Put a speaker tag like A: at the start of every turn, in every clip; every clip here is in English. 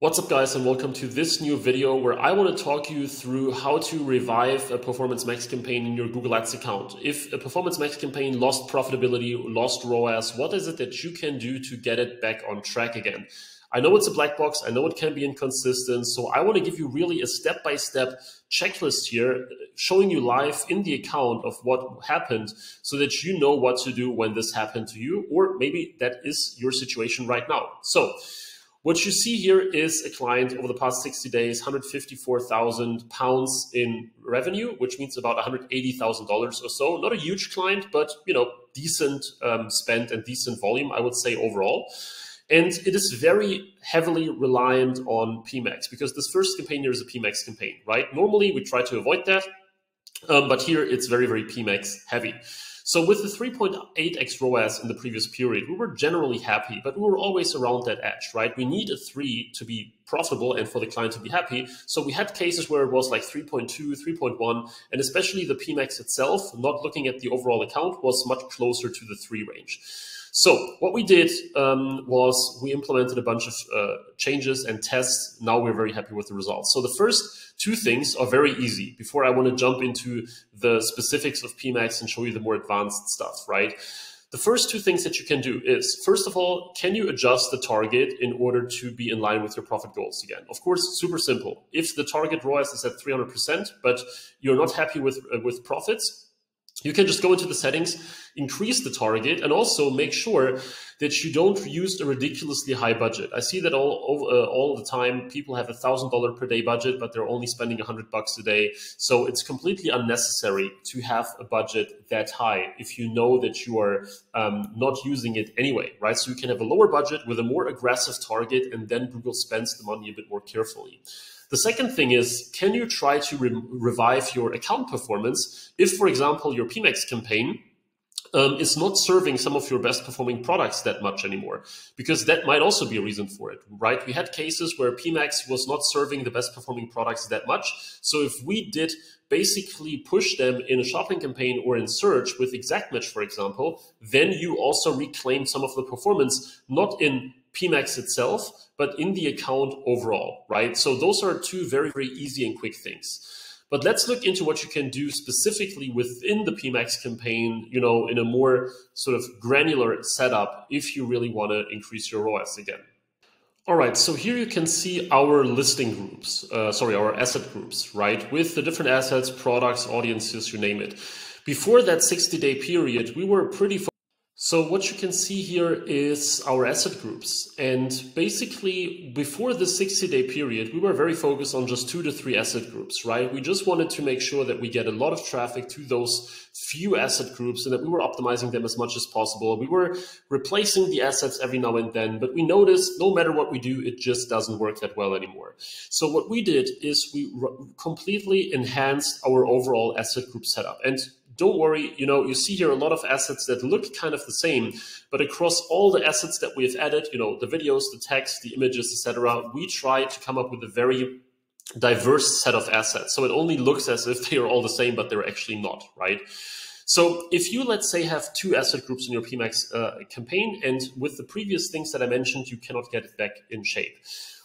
A: What's up guys, and welcome to this new video where I want to talk you through how to revive a Performance Max campaign in your Google Ads account. If a Performance Max campaign lost profitability, lost ROAS, what is it that you can do to get it back on track again? I know it's a black box, I know it can be inconsistent, so I want to give you really a step-by-step checklist here, showing you live in the account of what happened so that you know what to do when this happened to you, or maybe that is your situation right now. So what you see here is a client over the past 60 days, £154,000 in revenue, which means about $180,000 or so. Not a huge client, but decent spend and decent volume, I would say overall. And it is very heavily reliant on PMAX because this first campaign here is a PMAX campaign, right? Normally we try to avoid that, but here it's very, very PMAX heavy. So with the 3.8x ROAS in the previous period, we were generally happy, but we were always around that edge, right? We need a 3 to be profitable and for the client to be happy. So we had cases where it was like 3.2, 3.1, and especially the PMAX itself, not looking at the overall account, was much closer to the 3 range. So what we did was we implemented a bunch of changes and tests. Now we're very happy with the results. So the first two things are very easy before I want to jump into the specifics of PMAX and show you the more advanced stuff, right? The first two things that you can do is, first of all, can you adjust the target in order to be in line with your profit goals again? Of course, super simple. If the target ROAS is at 300%, but you're not happy with profits, you can just go into the settings, increase the target, and also make sure that you don't use a ridiculously high budget. I see that all the time people have $1,000 per day budget, but they're only spending $100 a day. So it's completely unnecessary to have a budget that high if you know that you are not using it anyway, right? So you can have a lower budget with a more aggressive target, and then Google spends the money a bit more carefully. The second thing is, can you try to revive your account performance if, for example, your PMAX campaign is not serving some of your best performing products that much anymore? Because that might also be a reason for it, right? We had cases where PMAX was not serving the best performing products that much. So if we did basically push them in a shopping campaign or in search with exact match, for example, then you also reclaim some of the performance, not in PMAX itself, but in the account overall, right? So those are two very, very easy and quick things. But let's look into what you can do specifically within the PMAX campaign, in a more sort of granular setup if you really want to increase your ROAS again. All right, so here you can see our listing groups, our asset groups, right? With the different assets, products, audiences, you name it. Before that 60-day period, we were pretty So what you can see here is our asset groups. And basically, before the 60-day period, we were very focused on just 2 to 3 asset groups, right? We just wanted to make sure that we get a lot of traffic to those few asset groups and that we were optimizing them as much as possible. We were replacing the assets every now and then, but we noticed no matter what we do, it just doesn't work that well anymore. So what we did is we completely enhanced our overall asset group setup. And don't worry, you see here a lot of assets that look kind of the same, but across all the assets that we've added, the videos, the text, the images, etc., we try to come up with a very diverse set of assets. So it only looks as if they are all the same, but they're actually not, right? So if you, let's say, have 2 asset groups in your PMAX campaign, and with the previous things that I mentioned, you cannot get it back in shape.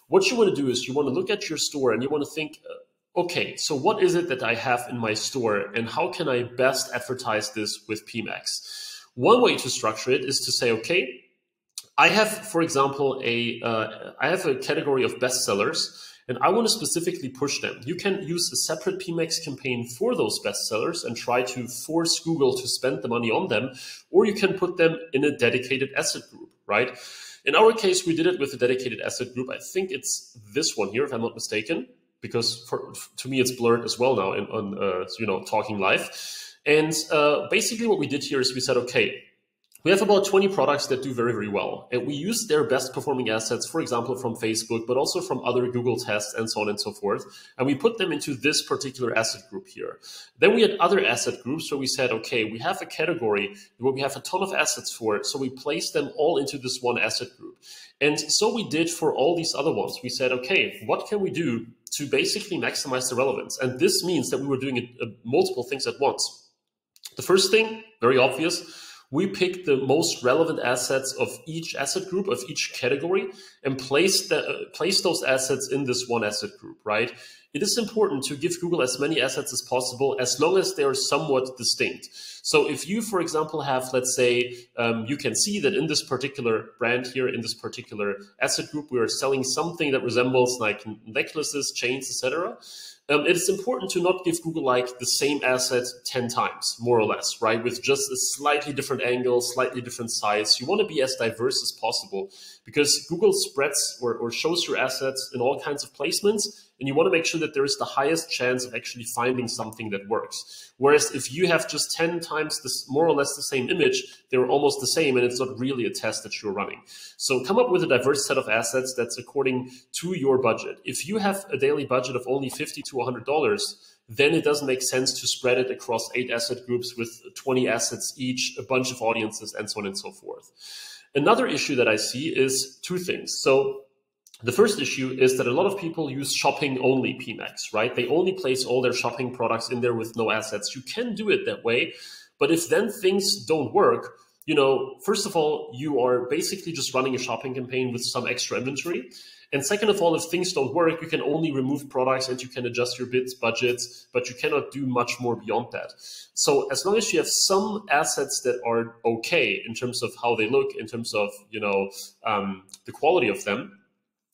A: What you want to do is you want to look at your store and you want to think, okay, so what is it that I have in my store and how can I best advertise this with PMAX? One way to structure it is to say, okay, I have, for example, I have a category of bestsellers and I want to specifically push them. You can use a separate PMAX campaign for those bestsellers and try to force Google to spend the money on them, or you can put them in a dedicated asset group, right? In our case, we did it with a dedicated asset group. I think it's this one here, if I'm not mistaken, because to me it's blurred as well now on talking live. And basically what we did here is we said, okay, we have about 20 products that do very, very well. And we use their best performing assets, for example, from Facebook, but also from other Google tests and so on and so forth. And we put them into this particular asset group here. Then we had other asset groups where we said, okay, we have a category where we have a ton of assets for it. So we placed them all into this one asset group. And so we did for all these other ones. We said, okay, what can we do to basically maximize the relevance? And this means that we were doing multiple things at once. The first thing, very obvious, we pick the most relevant assets of each asset group, of each category, and place those assets in this one asset group, right? It is important to give Google as many assets as possible, as long as they are somewhat distinct. So if you, for example, have, let's say, you can see that in this particular brand here, in this particular asset group, we are selling something that resembles like necklaces, chains, etc. It is important to not give Google like the same asset 10 times, more or less, right? With just a slightly different angle, slightly different size. You want to be as diverse as possible, because Google spreads or shows your assets in all kinds of placements, and you want to make sure that there is the highest chance of actually finding something that works. Whereas if you have just 10 times this, more or less the same image, they're almost the same, and it's not really a test that you're running. So come up with a diverse set of assets that's according to your budget. If you have a daily budget of only $50 to $100, then it doesn't make sense to spread it across 8 asset groups with 20 assets each, a bunch of audiences, and so on and so forth. Another issue that I see is 2 things. So the first issue is that a lot of people use shopping only PMAX, right? They only place all their shopping products in there with no assets. You can do it that way, but if then things don't work, you know, first of all, you are basically just running a shopping campaign with some extra inventory. And second of all, if things don't work, you can only remove products and you can adjust your bids, budgets, but you cannot do much more beyond that. So as long as you have some assets that are okay in terms of how they look, in terms of, you know, the quality of them,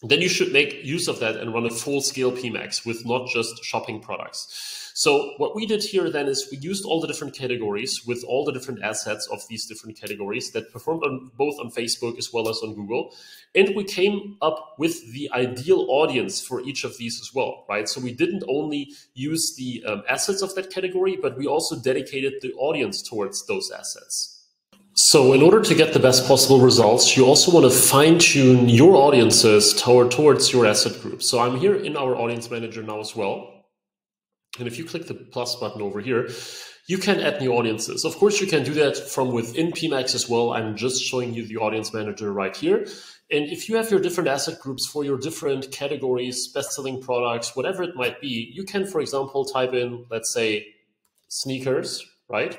A: then you should make use of that and run a full-scale PMAX with not just shopping products. So what we did here then is we used all the different categories with all the different assets of these different categories that performed on both on Facebook as well as on Google. And we came up with the ideal audience for each of these as well, right? So we didn't only use the assets of that category, but we also dedicated the audience towards those assets. So in order to get the best possible results, you also want to fine-tune your audiences towards your asset group. So I'm here in our audience manager now as well. And if you click the plus button over here, you can add new audiences. Of course, you can do that from within PMAX as well. I'm just showing you the audience manager right here. And if you have your different asset groups for your different categories, best-selling products, whatever it might be, you can, for example, type in, let's say, sneakers, right?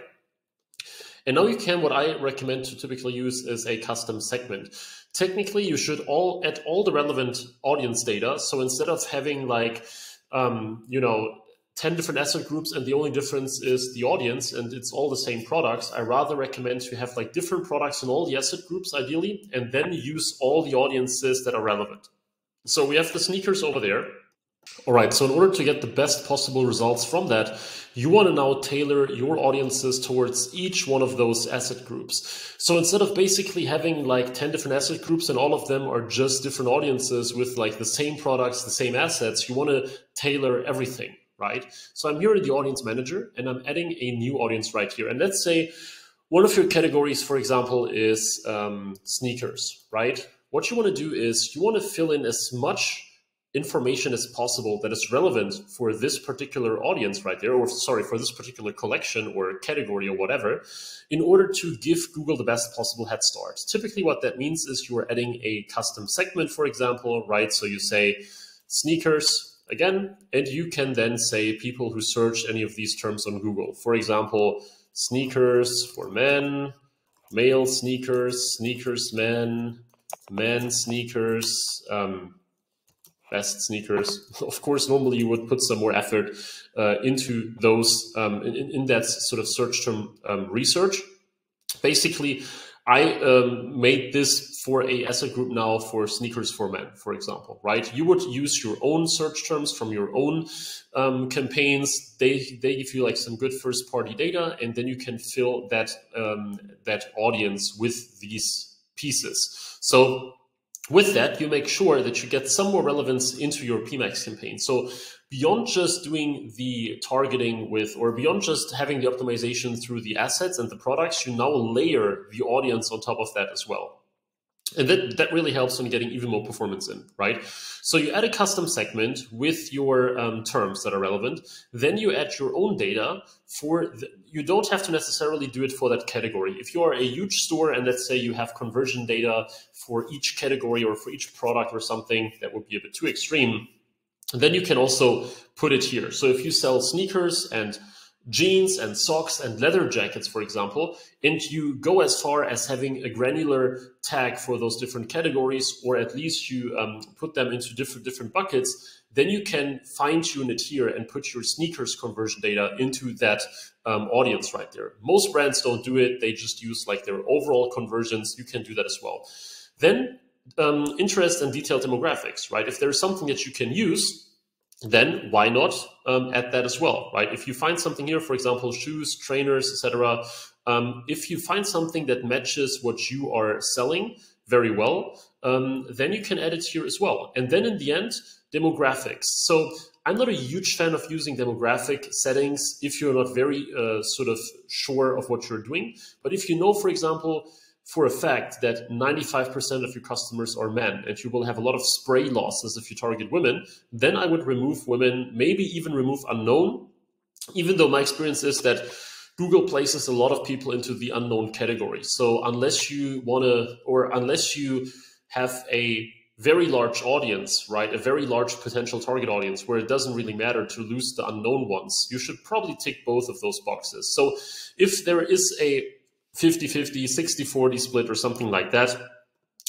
A: And now you can, what I recommend to typically use is a custom segment. Technically, you should add all the relevant audience data. So instead of having like, 10 different asset groups and the only difference is the audience and it's all the same products, I rather recommend to have like different products in all the asset groups ideally, and then use all the audiences that are relevant. So we have the sneakers over there. All right, so in order to get the best possible results from that, you want to now tailor your audiences towards each one of those asset groups. So instead of basically having like 10 different asset groups and all of them are just different audiences with like the same products, the same assets, you want to tailor everything, right? So I'm here in the audience manager and I'm adding a new audience right here. And let's say one of your categories, for example, is sneakers, right? What you want to do is you want to fill in as much information as possible that is relevant for this particular audience right there, or sorry, for this particular collection or category or whatever, in order to give Google the best possible head start. Typically what that means is you are adding a custom segment, for example, right? So you say sneakers again, and you can then say people who search any of these terms on Google. For example, sneakers for men, male sneakers, sneakers men, men sneakers, best sneakers. Of course, normally you would put some more effort into those in that sort of search term research. Basically, I made this for a asset group now for sneakers for men, for example, right? You would use your own search terms from your own campaigns. They give you like some good first party data, and then you can fill that that audience with these pieces. So with that, you make sure that you get some more relevance into your PMAX campaign. So beyond just doing the targeting with, or beyond just having the optimization through the assets and the products, you now layer the audience on top of that as well. And that really helps on getting even more performance in, right? So you add a custom segment with your terms that are relevant. Then you add your own data for, you don't have to necessarily do it for that category. If you are a huge store and let's say you have conversion data for each category or for each product or something, that would be a bit too extreme. Then you can also put it here. So if you sell sneakers and jeans and socks and leather jackets, for example, and you go as far as having a granular tag for those different categories, or at least you put them into different buckets, then you can fine tune it here and put your sneakers conversion data into that audience right there. Most brands don't do it. They just use like their overall conversions. You can do that as well. Then interest and detailed demographics, right? If there's something that you can use, then why not add that as well, right? If you find something here, for example, shoes, trainers, etc., if you find something that matches what you are selling very well, then you can add it here as well. And then in the end, demographics. So I'm not a huge fan of using demographic settings if you're not very sort of sure of what you're doing. But if you know, for example, for a fact that 95% of your customers are men and you will have a lot of spray losses if you target women, then I would remove women, maybe even remove unknown, even though my experience is that Google places a lot of people into the unknown category. So unless you want to, or unless you have a very large audience, right, a very large potential target audience where it doesn't really matter to lose the unknown ones, you should probably tick both of those boxes. So if there is a 50-50, 60-40 split or something like that,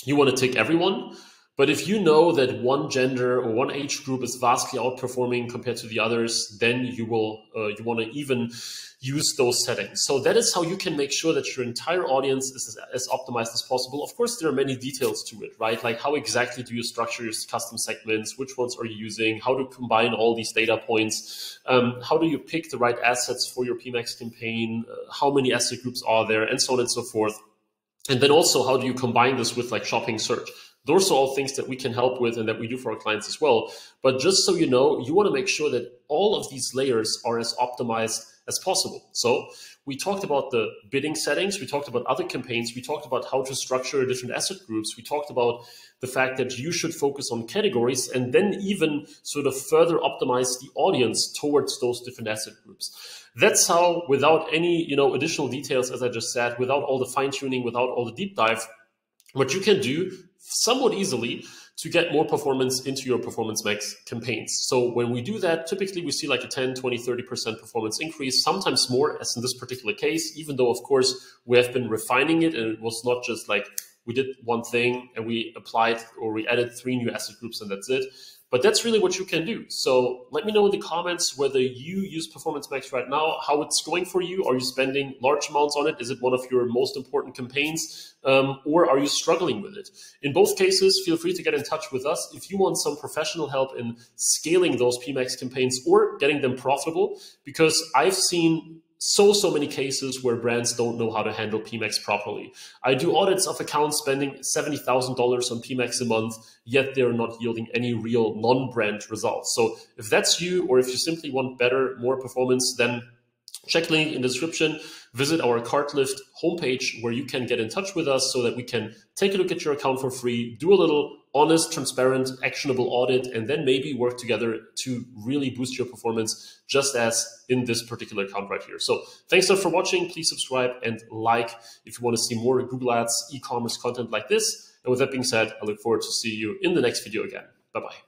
A: you want to tick everyone. But if you know that one gender or one age group is vastly outperforming compared to the others, then you will you want to even use those settings. So that is how you can make sure that your entire audience is as optimized as possible. Of course, there are many details to it, right? Like how exactly do you structure your custom segments? Which ones are you using? How to combine all these data points? How do you pick the right assets for your PMAX campaign? How many asset groups are there? And so on and so forth. And then also, how do you combine this with like shopping search? Those are all things that we can help with and that we do for our clients as well. But just so you know, you want to make sure that all of these layers are as optimized as possible. So we talked about the bidding settings. We talked about other campaigns. We talked about how to structure different asset groups. We talked about the fact that you should focus on categories and then even sort of further optimize the audience towards those different asset groups. That's how, without any additional details, as I just said, without all the fine tuning, without all the deep dive, what you can do somewhat easily to get more performance into your Performance Max campaigns. So when we do that, typically we see like a 10, 20, 30% performance increase, sometimes more, as in this particular case, even though, of course, we have been refining it and it was not just like we did one thing and we applied or we added 3 new asset groups and that's it. But that's really what you can do. So let me know in the comments whether you use Performance Max right now, how it's going for you. Are you spending large amounts on it? Is it one of your most important campaigns? Or are you struggling with it? In both cases, feel free to get in touch with us if you want some professional help in scaling those PMAX campaigns or getting them profitable, because I've seen so many cases where brands don't know how to handle PMAX properly. I do audits of accounts spending $70,000 on PMAX a month, yet they're not yielding any real non-brand results. So if that's you, or if you simply want better, more performance, then check the link in the description. Visit our cartlift homepage where you can get in touch with us so that we can take a look at your account for free, do a little honest, transparent, actionable audit, and then maybe work together to really boost your performance, just as in this particular account right here. So thanks a lot for watching. Please subscribe and like if you want to see more Google Ads, e-commerce content like this. And with that being said, I look forward to see you in the next video again. Bye-bye.